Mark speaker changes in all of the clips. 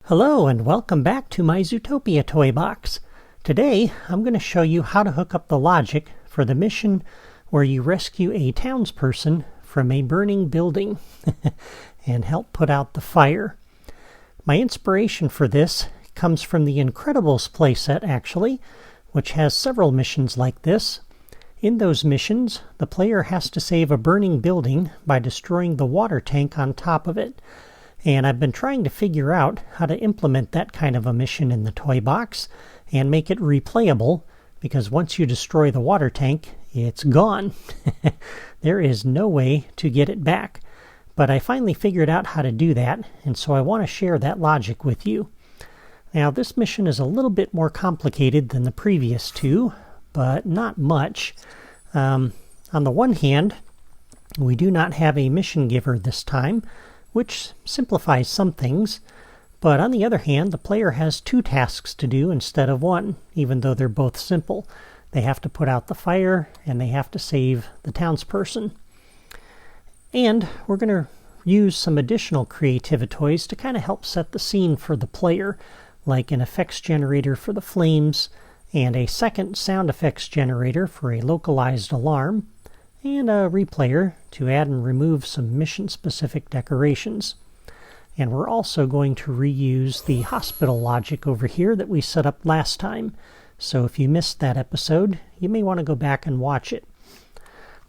Speaker 1: Hello and welcome back to my Zootopia toy box. Today I'm going to show you how to hook up the logic for the mission where you rescue a townsperson from a burning building and help put out the fire. My inspiration for this comes from the Incredibles playset actually, which has several missions like this. In those missions, the player has to save a burning building by destroying the water tank on top of it. And I've been trying to figure out how to implement that kind of a mission in the toy box and make it replayable, because once you destroy the water tank, it's gone. There is no way to get it back. But I finally figured out how to do that, and so I want to share that logic with you. Now, this mission is a little bit more complicated than the previous two, but not much. On the one hand, we do not have a mission giver this time, which simplifies some things, but on the other hand, the player has two tasks to do instead of one, even though they're both simple. They have to put out the fire, and they have to save the townsperson. And we're going to use some additional creative toys to kind of help set the scene for the player, like an effects generator for the flames, and a second sound effects generator for a localized alarm, and a replayer to add and remove some mission-specific decorations. And we're also going to reuse the hospital logic over here that we set up last time. So if you missed that episode, you may want to go back and watch it.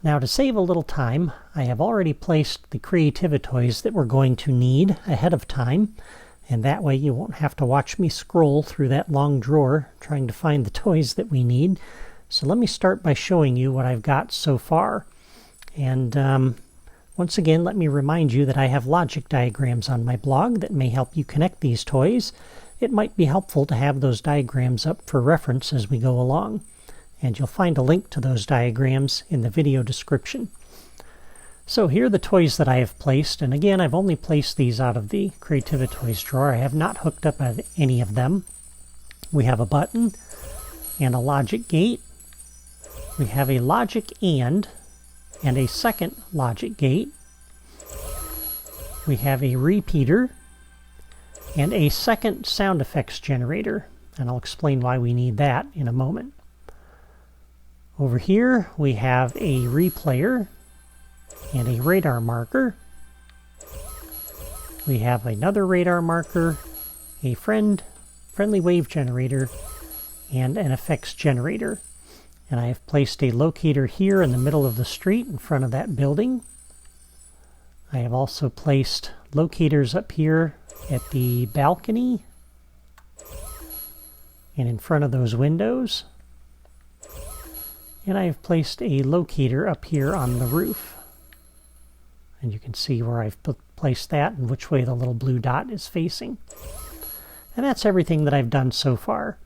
Speaker 1: Now, to save a little time, I have already placed the creativitoys that we're going to need ahead of time, and that way you won't have to watch me scroll through that long drawer trying to find the toys that we need. So let me start by showing you what I've got so far. And once again, let me remind you that I have logic diagrams on my blog that may help you connect these toys. It might be helpful to have those diagrams up for reference as we go along. And you'll find a link to those diagrams in the video description. So here are the toys that I have placed. And again, I've only placed these out of the Creativitoys drawer. I have not hooked up any of them. We have a button and a logic gate. We have a logic and a second logic gate. We have a repeater and a second sound effects generator, and I'll explain why we need that in a moment. Over here we have a replayer and a radar marker. We have another radar marker, a friendly wave generator, and an effects generator. And I have placed a locator here in the middle of the street in front of that building. I have also placed locators up here at the balcony and in front of those windows. And I have placed a locator up here on the roof. And you can see where I've placed that and which way the little blue dot is facing. And that's everything that I've done so far.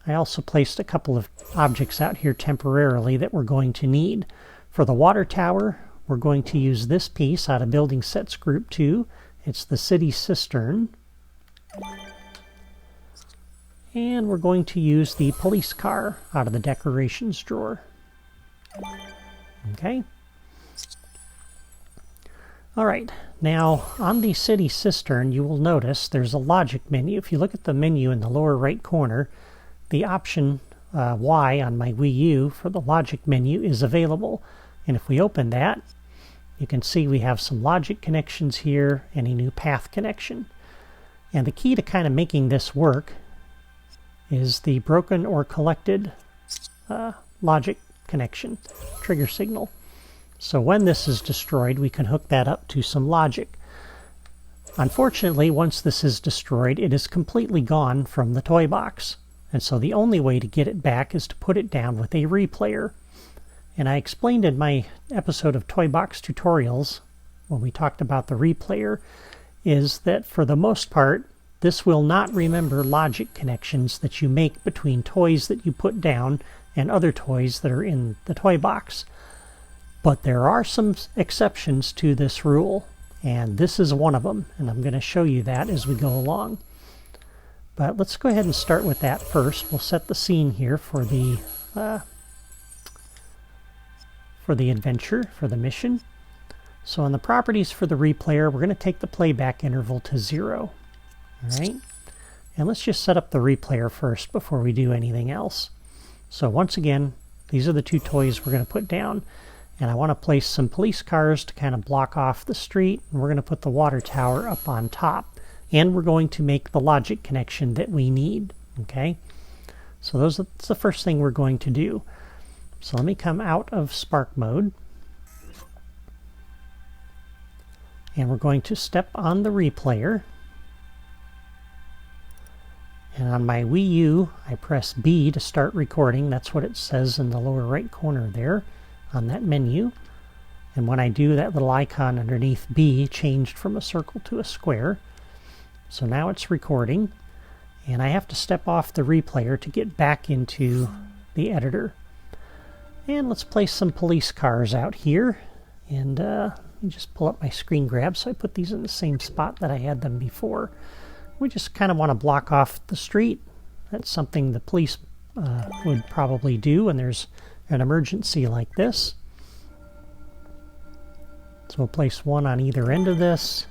Speaker 1: I also placed a couple of objects out here temporarily that we're going to need. For the water tower, we're going to use this piece out of Building Sets Group 2. It's the city cistern. And we're going to use the police car out of the decorations drawer. Okay. Alright, now on the city cistern you will notice there's a logic menu. If you look at the menu in the lower right corner, the option Y on my Wii U for the logic menu is available. And if we open that, you can see we have some logic connections here and a new path connection. And the key to kind of making this work is the broken or collected logic connection, trigger signal. So when this is destroyed, we can hook that up to some logic. Unfortunately, once this is destroyed, it is completely gone from the toy box. And so the only way to get it back is to put it down with a replayer. And I explained in my episode of Toy Box Tutorials, when we talked about the replayer, is that for the most part, this will not remember logic connections that you make between toys that you put down and other toys that are in the toy box. But there are some exceptions to this rule, and this is one of them, and I'm going to show you that as we go along. But let's go ahead and start with that first. We'll set the scene here for the adventure, for the mission. So on the properties for the replayer, we're going to take the playback interval to 0. All right, And let's just set up the replayer first before we do anything else. So once again, these are the two toys we're going to put down. And I want to place some police cars to kind of block off the street. And we're going to put the water tower up on top. And we're going to make the logic connection that we need. Okay? So that's the first thing we're going to do. So let me come out of Spark mode. And we're going to step on the replayer. And on my Wii U, I press B to start recording. That's what it says in the lower right corner there on that menu. And when I do, that little icon underneath B changed from a circle to a square. So now it's recording. And I have to step off the replayer to get back into the editor. And let's place some police cars out here. And let me just pull up my screen grab so I put these in the same spot that I had them before. We just kind of want to block off the street. That's something the police would probably do when there's an emergency like this. So we'll place one on either end of this.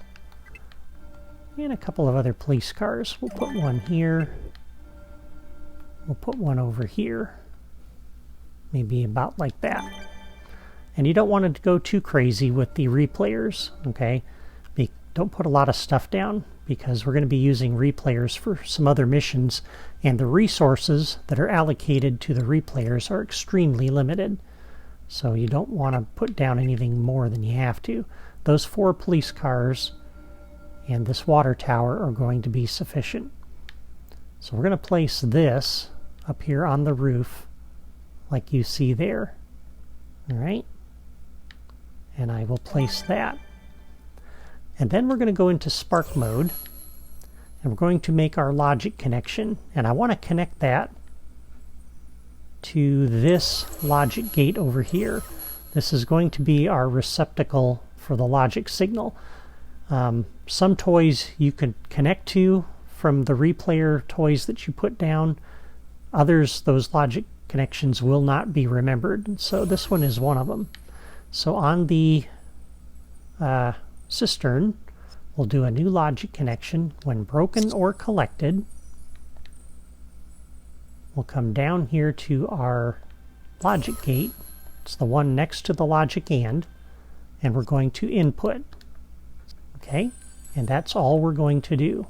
Speaker 1: And a couple of other police cars. We'll put one here. We'll put one over here. Maybe about like that. And you don't want it to go too crazy with the replayers, okay? Don't put a lot of stuff down because we're going to be using replayers for some other missions, and the resources that are allocated to the replayers are extremely limited. So you don't want to put down anything more than you have to. Those 4 police cars and this water tower are going to be sufficient. So we're going to place this up here on the roof like you see there. All right? And I will place that. And then we're going to go into Spark mode, and we're going to make our logic connection. And I want to connect that to this logic gate over here. This is going to be our receptacle for the logic signal. Some toys you could connect to from the replayer toys that you put down. Others, those logic connections will not be remembered. So this one is one of them. So on the cistern, we'll do a new logic connection. When broken or collected, we'll come down here to our logic gate. It's the one next to the logic and we're going to input. Okay, and that's all we're going to do.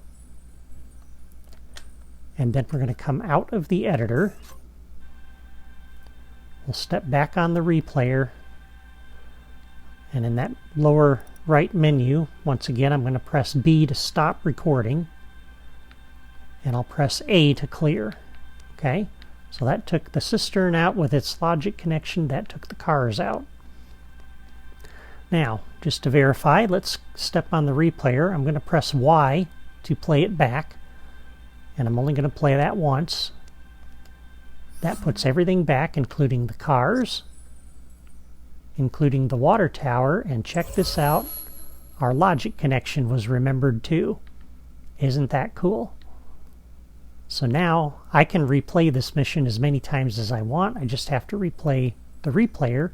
Speaker 1: And then we're going to come out of the editor. We'll step back on the replayer, and in that lower right menu, once again, I'm going to press B to stop recording, and I'll press A to clear. Okay, so that took the cistern out with its logic connection. That took the cars out. Now, just to verify, let's step on the replayer. I'm going to press Y to play it back, and I'm only going to play that once. That puts everything back, including the cars, including the water tower, and check this out. Our logic connection was remembered too. Isn't that cool? So now I can replay this mission as many times as I want. I just have to replay the replayer,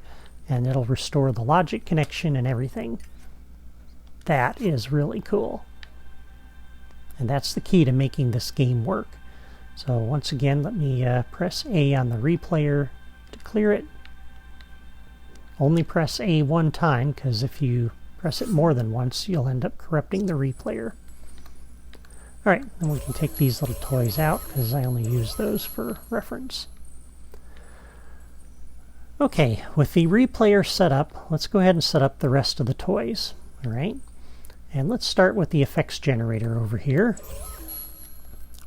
Speaker 1: and it'll restore the logic connection and everything. That is really cool. And that's the key to making this game work. So once again, let me press A on the replayer to clear it. Only press A one time, because if you press it more than once, you'll end up corrupting the replayer. Alright, then we can take these little toys out, because I only use those for reference. Okay, with the replayer set up, let's go ahead and set up the rest of the toys. Alright, and let's start with the effects generator over here.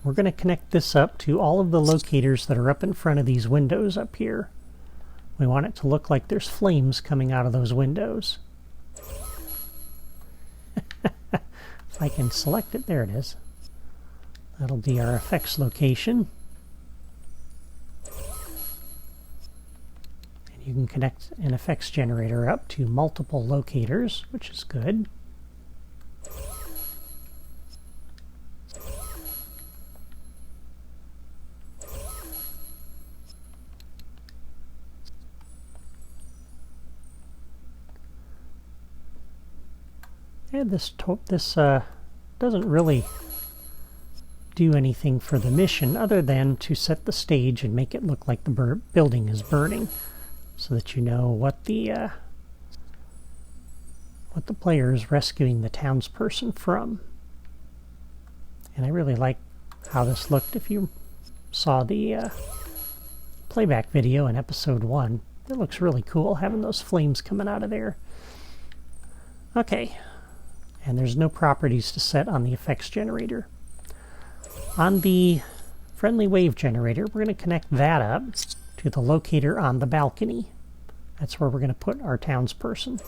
Speaker 1: We're going to connect this up to all of the locators that are up in front of these windows up here. We want it to look like there's flames coming out of those windows. If I can select it, there it is. That'll be our effects location. And you can connect an effects generator up to multiple locators, which is good. And this doesn't really do anything for the mission other than to set the stage and make it look like the building is burning, so that you know what the player is rescuing the townsperson from. And I really like how this looked. If you saw the playback video in episode 1, it looks really cool having those flames coming out of there. Okay, and there's no properties to set on the effects generator. On the friendly wave generator, we're going to connect that up to the locator on the balcony. That's where we're going to put our townsperson.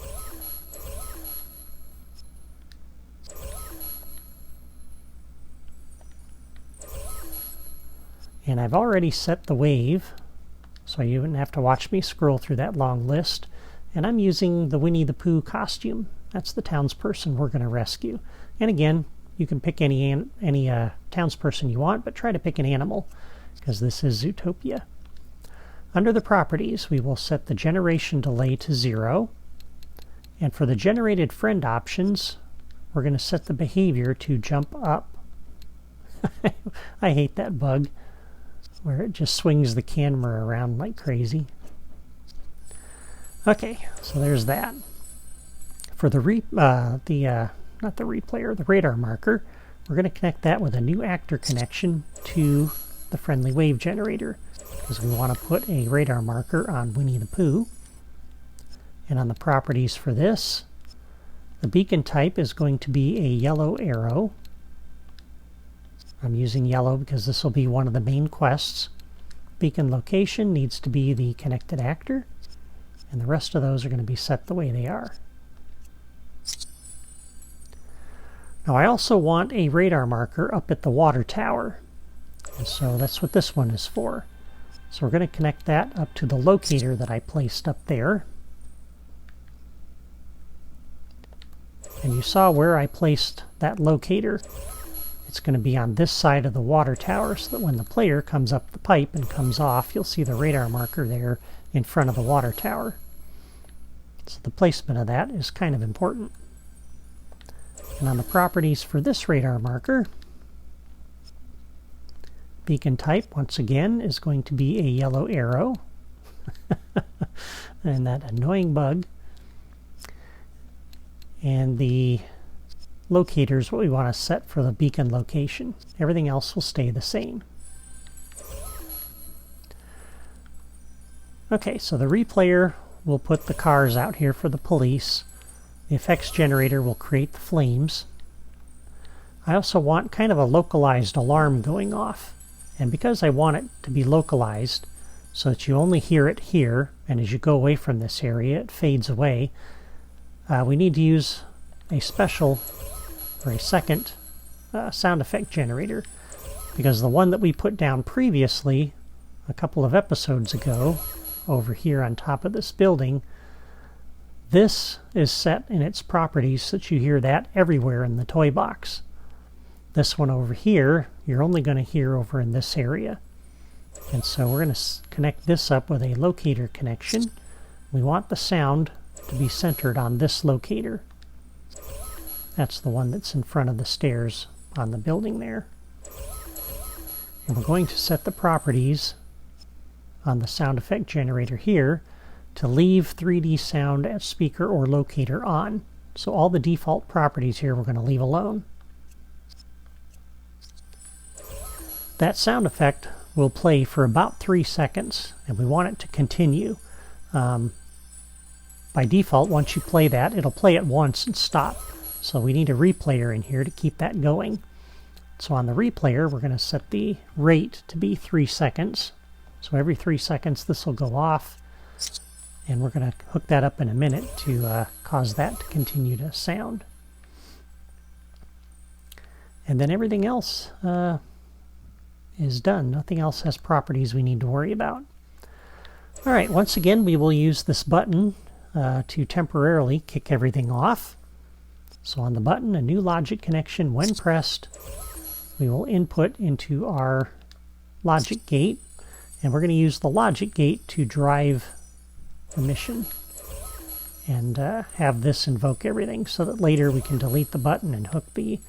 Speaker 1: And I've already set the wave, so you wouldn't have to watch me scroll through that long list. And I'm using the Winnie the Pooh costume. That's the townsperson we're going to rescue. And again, you can pick any townsperson you want, but try to pick an animal, because this is Zootopia. Under the properties, we will set the generation delay to 0. And for the generated friend options, we're going to set the behavior to jump up. I hate that bug, where it just swings the camera around like crazy. Okay, so there's that. For the radar marker, we're going to connect that with a new actor connection to the friendly wave generator, because we want to put a radar marker on Winnie the Pooh. And on the properties for this, the beacon type is going to be a yellow arrow. I'm using yellow because this will be one of the main quests. Beacon location needs to be the connected actor, and the rest of those are going to be set the way they are. Now I also want a radar marker up at the water tower, and so that's what this one is for. So we're going to connect that up to the locator that I placed up there. And you saw where I placed that locator. It's going to be on this side of the water tower, so that when the player comes up the pipe and comes off, you'll see the radar marker there in front of the water tower. So the placement of that is kind of important. And on the properties for this radar marker, beacon type, once again, is going to be a yellow arrow. And that annoying bug. And the locator is what we want to set for the beacon location. Everything else will stay the same. Okay, so the replayer will put the cars out here for the police. The effects generator will create the flames. I also want kind of a localized alarm going off. And because I want it to be localized so that you only hear it here, and as you go away from this area it fades away, we need to use a special or a second sound effect generator, because the one that we put down previously a couple of episodes ago over here on top of this building, this is set in its properties so that you hear that everywhere in the toy box. This one over here, you're only going to hear over in this area. And so we're going to connect this up with a locator connection. We want the sound to be centered on this locator. That's the one that's in front of the stairs on the building there. And we're going to set the properties on the sound effect generator here to leave 3D sound at speaker or locator on. So all the default properties here we're going to leave alone. That sound effect will play for about 3 seconds, and we want it to continue. By default, once you play that, it'll play it once and stop. So we need a replayer in here to keep that going. So on the replayer, we're going to set the rate to be 3 seconds. So every 3 seconds this will go off, and we're going to hook that up in a minute to cause that to continue to sound. And then everything else is done. Nothing else has properties we need to worry about. Alright, once again we will use this button to temporarily kick everything off. So on the button, a new logic connection, when pressed, we will input into our logic gate, and we're going to use the logic gate to drive the mission and have this invoke everything so that later we can delete the button and hook the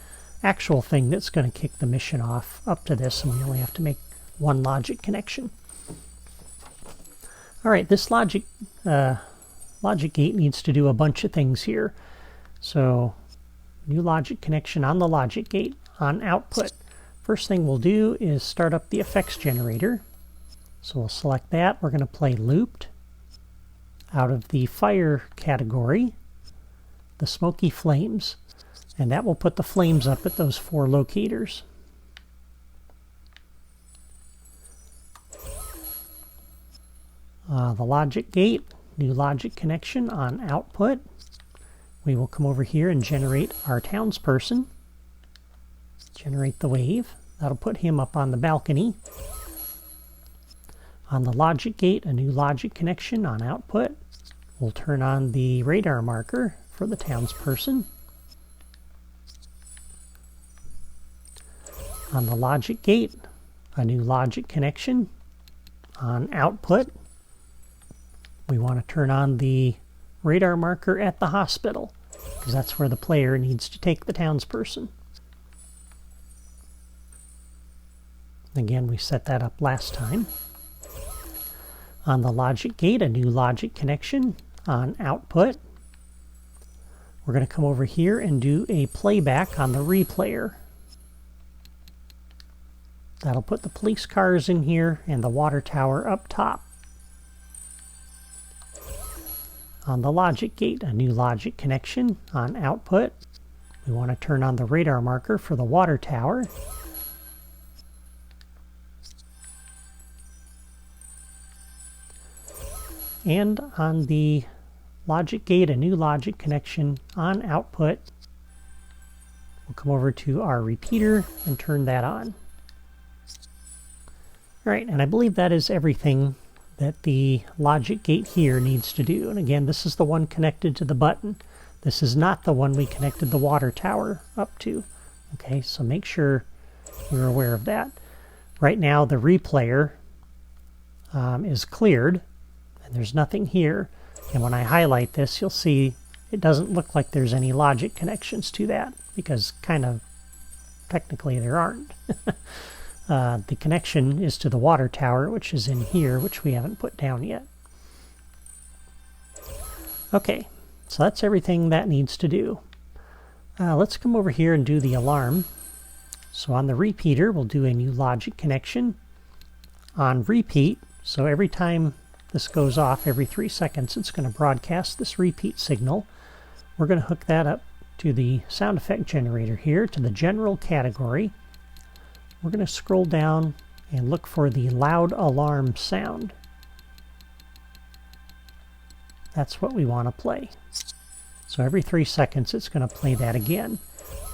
Speaker 1: actual thing that's going to kick the mission off up to this, and we only have to make one logic connection. All right, this logic gate needs to do a bunch of things here. So new logic connection on the logic gate on output. First thing we'll do is start up the effects generator. So we'll select that. We're going to play looped out of the fire category, the smoky flames, and that will put the flames up at those 4 locators. The logic gate, new logic connection on output. We will come over here and generate our townsperson. Generate the wave. That'll put him up on the balcony. On the logic gate, a new logic connection on output. We'll turn on the radar marker for the townsperson. On the logic gate, a new logic connection on output. We want to turn on the radar marker at the hospital, because that's where the player needs to take the townsperson. Again, we set that up last time. On the logic gate, a new logic connection on output. We're going to come over here and do a playback on the replayer. That'll put the police cars in here and the water tower up top. On the logic gate, a new logic connection on output. We want to turn on the radar marker for the water tower. And on the logic gate, a new logic connection on output. We'll come over to our repeater and turn that on. All right, and I believe that is everything that the logic gate here needs to do. And again, this is the one connected to the button. This is not the one we connected the water tower up to. Okay, so make sure you're aware of that. Right now, the replayer is cleared, and there's nothing here. And when I highlight this, you'll see it doesn't look like there's any logic connections to that, because kind of technically there aren't. The connection is to the water tower, which is in here, which we haven't put down yet. Okay, so that's everything that needs to do. Let's come over here and do the alarm. So on the repeater, we'll do a new logic connection on repeat. So every time this goes off, every 3 seconds, it's going to broadcast this repeat signal. We're going to hook that up to the sound effect generator here, to the general category. We're going to scroll down and look for the loud alarm sound. That's what we want to play. So every 3 seconds it's going to play that again.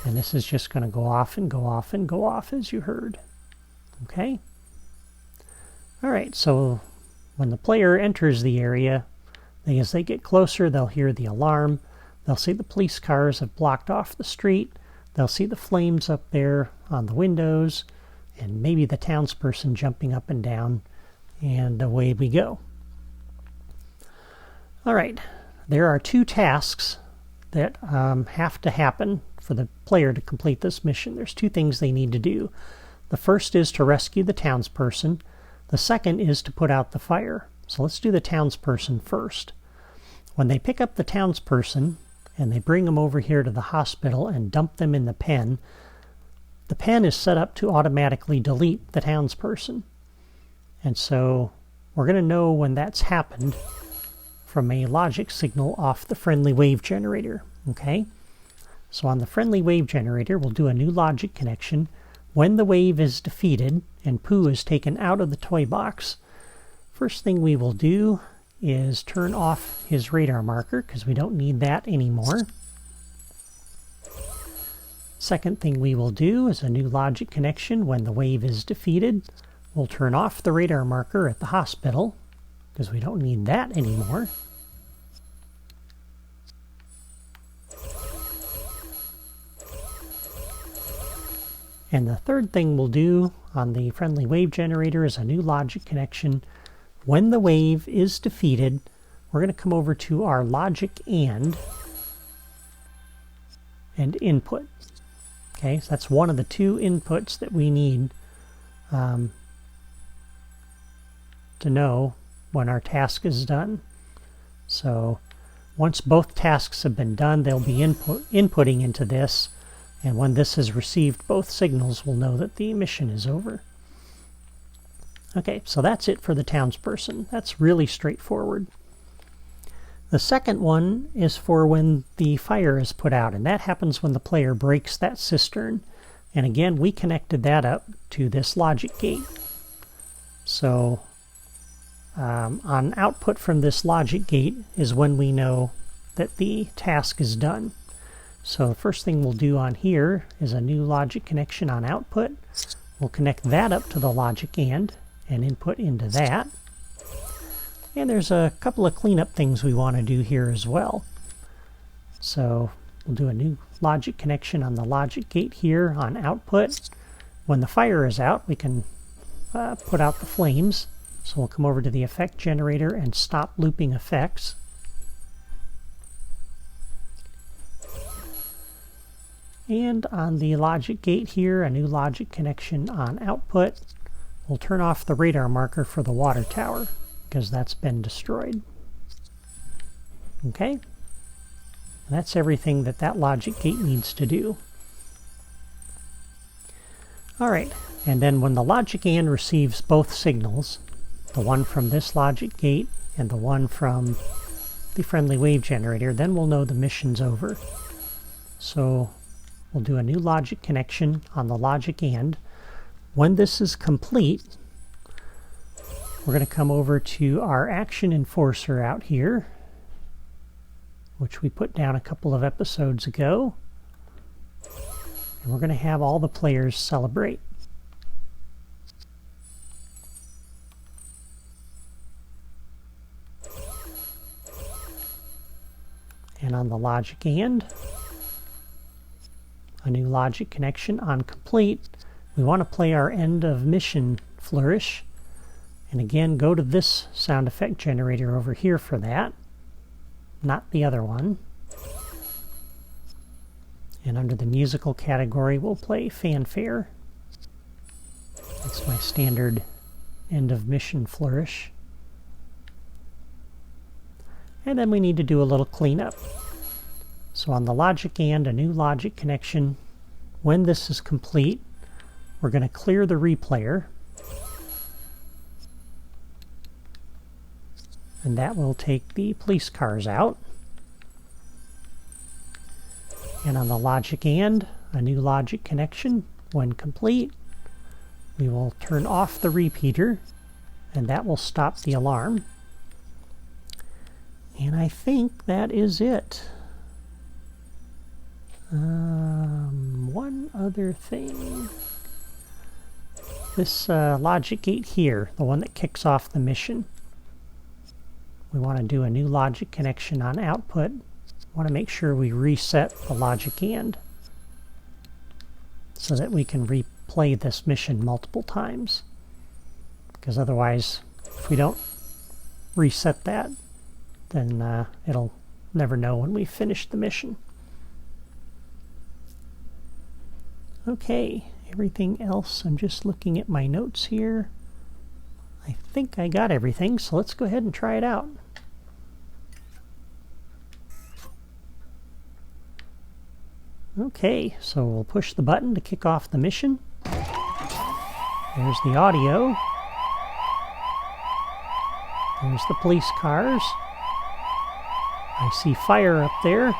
Speaker 1: And this is just going to go off and go off and go off, as you heard. Okay? All right, so when the player enters the area, as they get closer, they'll hear the alarm. They'll see the police cars have blocked off the street. They'll see the flames up there on the windows, and maybe the townsperson jumping up and down, and away we go. All right, there are 2 tasks that have to happen for the player to complete this mission. There's 2 things they need to do. The first is to rescue the townsperson. The second is to put out the fire. So let's do the townsperson first. When they pick up the townsperson and they bring them over here to the hospital and dump them in the pen is set up to automatically delete the townsperson. And so we're going to know when that's happened from a logic signal off the friendly wave generator. Okay? So on the friendly wave generator, we'll do a new logic connection. When the wave is defeated and Pooh is taken out of the toy box, first thing we will do is turn off his radar marker, because we don't need that anymore. Second thing we will do is a new logic connection. When the wave is defeated, we'll turn off the radar marker at the hospital, because we don't need that anymore. And the third thing we'll do on the friendly wave generator is a new logic connection. When the wave is defeated, we're going to come over to our logic and input. Okay, so that's one of the two inputs that we need to know when our task is done. So once both tasks have been done, they'll be inputting into this, and when this has received both signals, we'll know that the mission is over. Okay, so that's it for the townsperson. That's really straightforward. The second one is for when the fire is put out, and that happens when the player breaks that cistern. And again, we connected that up to this logic gate. So on output from this logic gate is when we know that the task is done. So the first thing we'll do on here is a new logic connection on output. We'll connect that up to the logic and input into that. And there's a couple of cleanup things we want to do here as well. So we'll do a new logic connection on the logic gate here on output. When the fire is out, we can put out the flames. So we'll come over to the effect generator and stop looping effects. And on the logic gate here, a new logic connection on output. We'll turn off the radar marker for the water tower, because that's been destroyed. Okay? And that's everything that that logic gate needs to do. Alright, and then when the logic and receives both signals, the one from this logic gate and the one from the friendly wave generator, then we'll know the mission's over. So we'll do a new logic connection on the logic and. When this is complete, we're going to come over to our action enforcer out here, which we put down a couple of episodes ago. And we're going to have all the players celebrate. And on the logic and, a new logic connection on complete. We want to play our end of mission flourish. And again, go to this sound effect generator over here for that, not the other one. And under the musical category, we'll play fanfare. That's my standard end of mission flourish. And then we need to do a little cleanup. So on the logic and, a new logic connection. When this is complete, we're going to clear the replayer. And that will take the police cars out. And on the logic and, a new logic connection. When complete, we will turn off the repeater, and that will stop the alarm. And I think that is it. One other thing. This logic gate here, the one that kicks off the mission. We want to do a new logic connection on output. We want to make sure we reset the logic and, so that we can replay this mission multiple times. Because otherwise, if we don't reset that, then it'll never know when we finish the mission. Okay, everything else, I'm just looking at my notes here. I think I got everything, so let's go ahead and try it out. Okay, so we'll push the button to kick off the mission. There's the audio. There's the police cars. I see fire up there.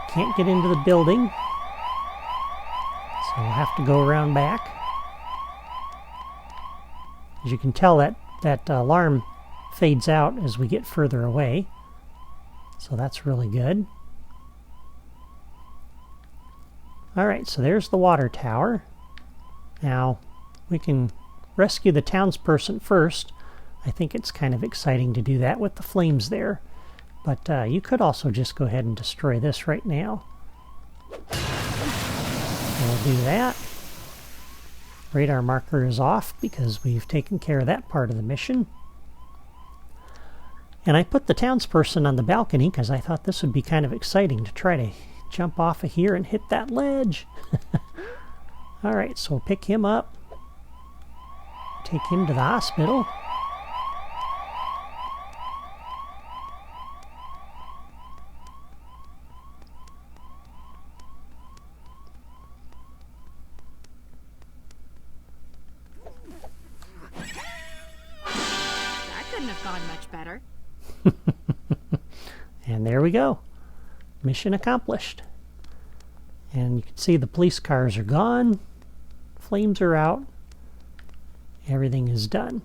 Speaker 1: Can't get into the building, so we'll have to go around back. As you can tell, that alarm fades out as we get further away, so that's really good. Alright, so there's the water tower. Now, we can rescue the townsperson first. I think it's kind of exciting to do that with the flames there. But you could also just go ahead and destroy this right now. We'll do that. Radar marker is off because we've taken care of that part of the mission. And I put the townsperson on the balcony because I thought this would be kind of exciting to try to jump off of here and hit that ledge. Alright, so we'll pick him up, take him to the hospital.
Speaker 2: That couldn't have gone much better.
Speaker 1: And there we go. Mission accomplished. And you can see the police cars are gone. Flames are out. Everything is done.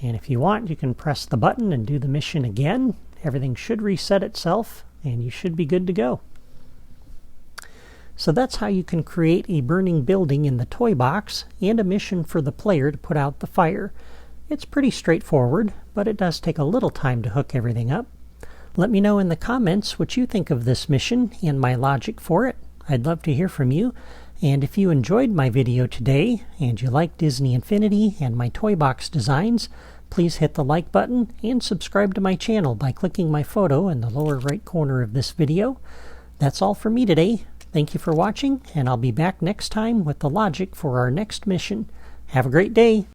Speaker 1: And if you want, you can press the button and do the mission again. Everything should reset itself, and you should be good to go. So that's how you can create a burning building in the toy box and a mission for the player to put out the fire. It's pretty straightforward, but it does take a little time to hook everything up. Let me know in the comments what you think of this mission and my logic for it. I'd love to hear from you. And if you enjoyed my video today and you like Disney Infinity and my toy box designs, please hit the like button and subscribe to my channel by clicking my photo in the lower right corner of this video. That's all for me today. Thank you for watching, and I'll be back next time with the logic for our next mission. Have a great day!